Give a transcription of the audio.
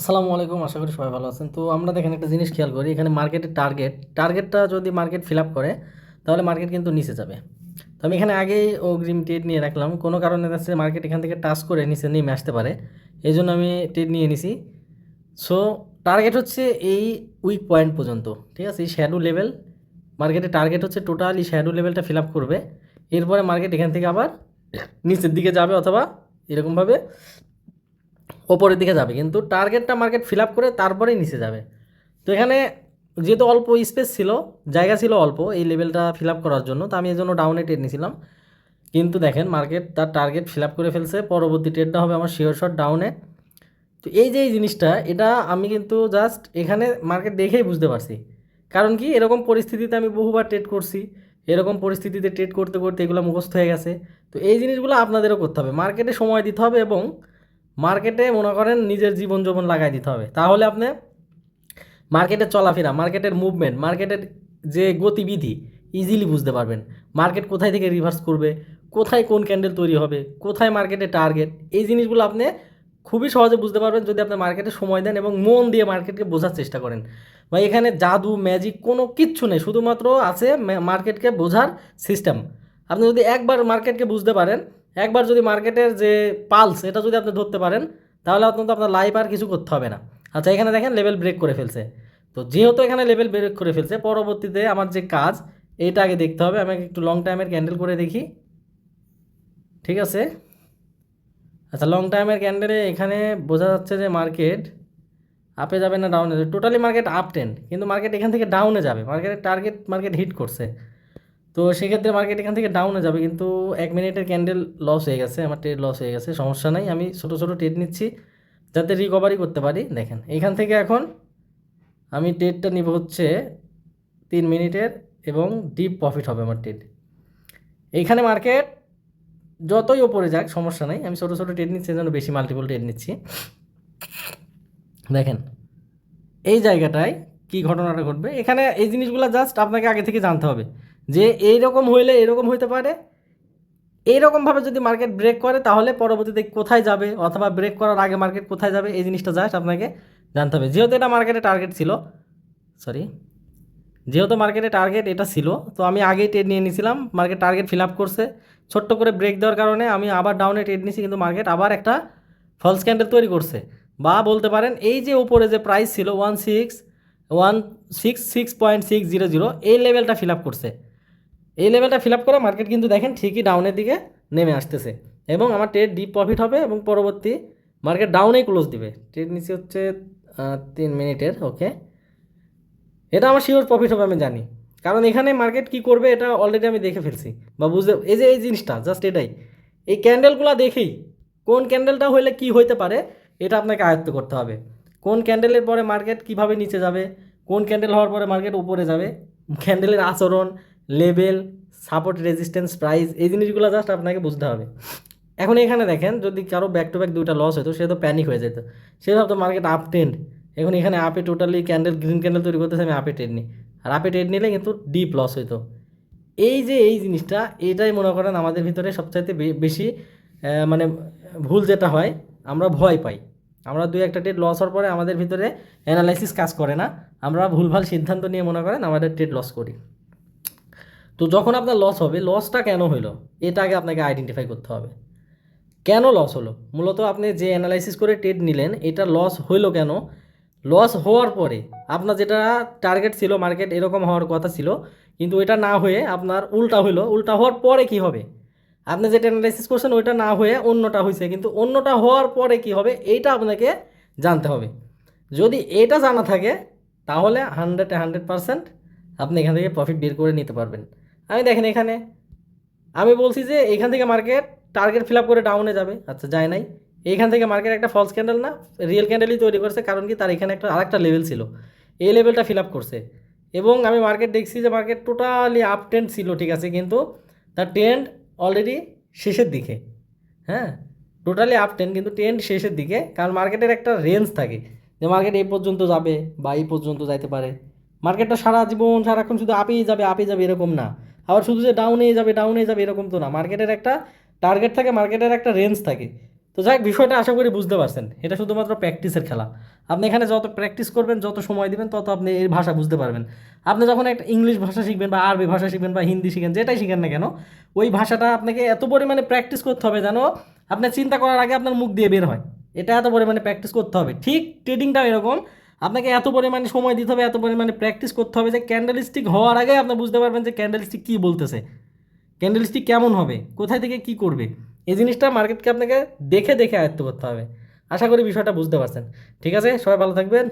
আসসালামু আলাইকুম, আশা করি সবাই ভালো আছেন। তো আমরা দেখেন একটা জিনিস খেয়াল করি, এখানে মার্কেটের টার্গেটটা যদি মার্কেট ফিল আপ করে তাহলে মার্কেট কিন্তু নিচে যাবে। তো আমি এখানে আগেই অগ্রিম ট্রেড নিয়ে রাখলাম, কোনো কারণে যাচ্ছে মার্কেট এখান থেকে টাচ করে নিচে নেমে আসতে পারে, এই জন্য আমি ট্রেড নিয়ে নিছি। সো টার্গেট হচ্ছে এই উইক পয়েন্ট পর্যন্ত, ঠিক আছে। এই শ্যাডো লেভেল মার্কেটের টার্গেট হচ্ছে, টোটালি শ্যাডো লেভেলটা ফিল আপ করবে, এরপরে মার্কেট এখান থেকে আবার নিচের দিকে যাবে অথবা এরকমভাবে ওপরের দিকে যাবে, কিন্তু টার্গেটটা মার্কেট ফিল আপ করে তারপরেই নিচে যাবে। তো এখানে যেহেতু অল্প স্পেস ছিল, জায়গা ছিল অল্প এই লেভেলটা ফিল আপ করার জন্য, তো আমি এই জন্য ডাউনে ট্রেড নিয়েছিলাম। কিন্তু দেখেন মার্কেট তার টার্গেট ফিল আপ করে ফেলছে, পরবর্তী ট্রেডটা হবে আমার শিওর শট ডাউনে। তো এই যে এই জিনিসটা, এটা আমি কিন্তু জাস্ট এখানে মার্কেট দেখেই বুঝতে পারছি। কারণ কি, এরকম পরিস্থিতিতে আমি বহুবার ট্রেড করছি, এরকম পরিস্থিতিতে ট্রেড করতে করতে এগুলো মুখস্থ হয়ে গেছে। তো এই জিনিসগুলো আপনাদেরও করতে হবে, মার্কেটে সময় দিতে হবে এবং মার্কেটে মনে করেন নিজের জীবন যৌবন লাগাই দিতে হবে, তাহলে আপনি মার্কেটের চলাফেরা, মার্কেটের মুভমেন্ট, মার্কেটের যে গতিবিধি ইজিলি বুঝতে পারবেন। মার্কেট কোথায় থেকে রিভার্স করবে, কোথায় কোন ক্যান্ডেল তৈরি হবে, কোথায় মার্কেটের টার্গেট, এই জিনিসগুলো আপনি খুবই সহজে বুঝতে পারবেন যদি আপনি মার্কেটে সময় দেন এবং মন দিয়ে মার্কেটকে বোঝার চেষ্টা করেন। বা এখানে জাদু ম্যাজিক কোনো কিচ্ছু নেই, শুধুমাত্র আছে মার্কেটকে বোঝার সিস্টেম। আপনি যদি একবার মার্কেটকে বুঝতে পারেন, একবার যদি মার্কেটের যে পালস এটা যদি আপনি ধরতে পারেন, তাহলে আপনার লাইফ আর কিছু করতে হবে না। আচ্ছা, এখানে দেখেন লেভেল ব্রেক করে ফেলছে। তো যেহেতু এখানে লেভেল ব্রেক করে ফেলছে, পরবর্তীতে আমার যে কাজ এইটা আগে দেখতে হবে। আমি একটু লং টাইমের ক্যান্ডেল করে দেখি, ঠিক আছে। আচ্ছা, লং টাইমের ক্যান্ডেলে এখানে বোঝা যাচ্ছে যে মার্কেট আপে যাবে না ডাউনে যাবে, টোটালি মার্কেট আপ ট্রেন্ড, কিন্তু মার্কেট এখান থেকে ডাউনে যাবে, মার্কেটের টার্গেট মার্কেট হিট করছে। তো সেক্ষেত্রে মার্কেট এখান থেকে ডাউনে যাবে, কিন্তু 1 মিনিটের ক্যান্ডেল লস হয়ে গেছে, আমার ট্রেড লস হয়ে গেছে, সমস্যা নাই, আমি ছোটো ছোটো ট্রেড নিচ্ছি যাতে রিকভারি করতে পারি। দেখেন এখান থেকে এখন আমি ট্রেডটা নিব হচ্ছে 3 মিনিটের, এবং ডিপ প্রফিট হবে আমার ট্রেড। এইখানে মার্কেট যতই ওপরে যাক সমস্যা নাই, আমি ছোটো ছোটো ট্রেড নিচ্ছি, জন্য বেশি মাল্টিপল ট্রেড নিচ্ছি। দেখেন এই জায়গাটায় কি ঘটনাটা ঘটবে, এখানে এই জিনিসগুলো জাস্ট আপনাকে আগে থেকে জানতে হবে যে এইরকম হইলে এরকম হইতে পারে, এইরকমভাবে যদি মার্কেট ব্রেক করে তাহলে পরবর্তীতে কোথায় যাবে, অথবা ব্রেক করার আগে মার্কেট কোথায় যাবে, এই জিনিসটা জাস্ট আপনাকে জানতে হবে। যেহেতু এটা মার্কেটের টার্গেট ছিল, সরি, যেহেতু মার্কেটে টার্গেট এটা ছিল, তো আমি আগেই ট্রেড নিয়ে নিয়েছিলাম, মার্কেট টার্গেট ফিল আপ করছে, ছোট্ট করে ব্রেক দেওয়ার কারণে আমি আবার ডাউনে ট্রেড নিয়েছি, কিন্তু মার্কেট আবার একটা ফলস ক্যান্ডেল তৈরি করছে। বা বলতে পারেন এই যে উপরে যে প্রাইস ছিল 166.600, এই লেভেলটা ফিল আপ করছে, এই লেভেলটা ফিল আপ করে মার্কেট কিন্তু দেখেন ঠিকই ডাউনের দিকে নেমে আসতেছে, এবং আমার ট্রেড ডিপ প্রফিট হবে এবং পরবর্তী মার্কেট ডাউনেই ক্লোজ দিবে। ট্রেড নিচে হচ্ছে 3 মিনিটের, ওকে। এটা আমার শিওর প্রফিট হবে আমি জানি, কারণ এখানে মার্কেট কি করবে এটা অলরেডি আমি দেখে ফেলছি বা বুঝতে, এই যে এই জিনিসটা জাস্ট এটাই, এই ক্যান্ডেলগুলো দেখেই কোন ক্যান্ডেলটা হলে কি হইতে পারে এটা আপনাকে আয়ত্ত করতে হবে। কোন ক্যান্ডেলের পরে মার্কেট কিভাবে নিচে যাবে, কোন ক্যান্ডেল হওয়ার পরে মার্কেট উপরে যাবে, ক্যান্ডেলের আচরণ, লেভেল, সাপোর্ট, রেজিস্ট্যান্স, প্রাইস, এই জিনিসগুলো জাস্ট আপনাকে বুঝতে হবে। এখন এখানে দেখেন যদি কারো ব্যাক টু ব্যাক দুইটা লস হতো, সে তো প্যানিক হয়ে যেত, সে ভাবতো মার্কেট আপ ট্রেন্ড, এখন এখানে আপে টোটালি ক্যান্ডেল গ্রিন ক্যান্ডেল তৈরি করতেছে, আমি আপে ট্রেড নিই, আর আপে ট্রেড নিলে কিন্তু ডিপ লস হইতো। এই যে এই জিনিসটা, এটাই মনে করেন আমাদের ভিতরে সবচাইতে বেশি মানে ভুল যেটা হয়, আমরা ভয় পাই, আমরা দুই একটা ট্রেড লস হওয়ার পরে আমাদের ভিতরে অ্যানালাইসিস কাজ করে না, আমরা ভুলভাল সিদ্ধান্ত নিয়ে মনে করেন আমাদের ট্রেড লস করি। তো যখন আপনার লস হবে, লসটা কেন হলো এটা আগে আপনাকে আইডেন্টিফাই করতে হবে। কেন লস হলো, মূলত আপনি যে অ্যানালাইসিস করে ট্রেড নিলেন এটা লস হইলো কেন, লস হওয়ার পরে আপনার যেটা টার্গেট ছিল, মার্কেট এরকম হওয়ার কথা ছিল কিন্তু ওইটা না হয়ে আপনার উল্টা হইলো, উল্টা হওয়ার পরে কি হবে, আপনি যেটা অ্যানালাইসিস করছেন ওইটা না হয়ে অন্যটা হয়েছে, কিন্তু অন্যটা হওয়ার পরে কি হবে এইটা আপনাকে জানতে হবে। যদি এটা জানা থাকে তাহলে 100% আপনি এখান থেকে প্রফিট বের করে নিতে পারবেন। আমি দেখেন এখানে আমি বলছি যে এখান থেকে মার্কেট টার্গেট ফিল আপ করে ডাউনে যাবে, আচ্ছা যায় নাই, এইখান থেকে মার্কেট একটা ফলস ক্যান্ডেল না রিয়েল ক্যান্ডেলই তৈরি করছে, কারণ কি তার এখানে একটা আরেকটা লেভেল ছিল, এই লেভেলটা ফিল আপ করছে, এবং আমি মার্কেট দেখছি যে মার্কেট টোটালি আপ ট্রেন্ড ছিল, ঠিক আছে, কিন্তু তার ট্রেন্ড অলরেডি শেষের দিকে, হ্যাঁ, টোটালি আপ ট্রেন্ড কিন্তু ট্রেন্ড শেষের দিকে, কারণ মার্কেটের একটা রেঞ্জ থাকে যে মার্কেট এই পর্যন্ত যাবে বা এই পর্যন্ত যাইতে পারে, মার্কেটটা সারা জীবন সারাক্ষণ শুধু আপেই যাবে এরকম না, আবার শুধু যে ডাউনে যাবে এরকম তো না, মার্কেটের একটা টার্গেট থাকে, মার্কেটের একটা রেঞ্জ থাকে। তো যাই হোক, বিষয়টা আশা করি বুঝতে পারছেন, এটা শুধুমাত্র প্র্যাকটিসের খেলা। আপনি এখানে যত প্র্যাকটিস করবেন, যত সময় দিবেন, তত আপনি এই ভাষা বুঝতে পারবেন। আপনি যখন একটা ইংলিশ ভাষা শিখবেন বা আরবি ভাষা শিখবেন বা হিন্দি শিখেন, যেটাই শিখেন না কেন, ওই ভাষাটা আপনাকে এত পরিমাণে প্র্যাকটিস করতে হবে যেন আপনার চিন্তা করার আগে আপনার মুখ দিয়ে বের হয়। এটা এত পরিমাণে প্র্যাকটিস করতে হবে। ঠিক ট্রেডিংটাও এরকম, আপনাকে এত পরিমাণে সময় দিতে হবে, এত পরিমাণে প্র্যাকটিস করতে হবে যে ক্যান্ডেলস্টিক হওয়ার আগে আপনি বুঝতে পারবেন যে ক্যান্ডেলস্টিক কী বলতেছে, ক্যান্ডেলস্টিক কেমন হবে, কোথায় থেকে কি করবে। এই জিনিসটা মার্কেটকে আপনাকে দেখে দেখে আয়ত্ত করতে হবে। আশা করি বিষয়টা বুঝতে পারছেন। ঠিক আছে, সবাই ভালো থাকবেন।